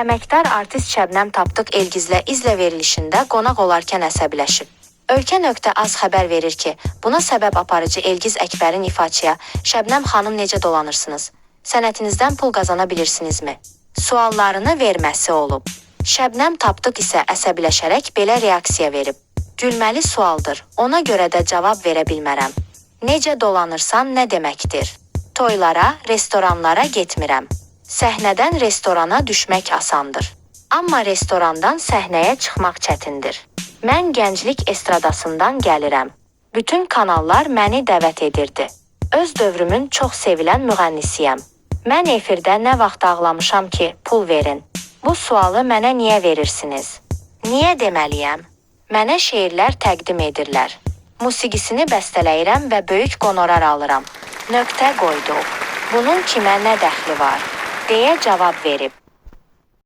Əməkdar artist Şəbnəm Tapdıq Elgizlə izlə verilişində qonaq olarkən əsəbiləşib. Ölkə.az xəbər verir ki, buna səbəb aparıcı Elgiz Əkbərin ifaçıya "Şəbnəm xanım necə dolanırsınız? Sənətinizdən pul qazana bilirsinizmi?" suallarını verməsi olub. Şəbnəm Tapdıq isə əsəbiləşərək belə reaksiya verib. "Gülməli sualdır, ona görə də cavab verə bilmərəm. Necə dolanırsan nə deməkdir? Toylara, restoranlara getmirəm. Səhnədən restorana düşmək asandır. Amma restorandan səhnəyə çıxmaq çətindir. Mən gənclik estradasından gəlirəm. Bütün kanallar məni dəvət edirdi. Öz dövrümün çox sevilən müğənnisiyəm. Mən efirdə nə vaxt ağlamışam ki, pul verin. Bu sualı mənə niyə verirsiniz? Niyə deməliyəm? Mənə şeirlər təqdim edirlər. Musiqisini bəstələyirəm və böyük qonorar alıram. Nöqtə qoyduq. Bunun kimə nə dəxli var?" deyə cavab verib.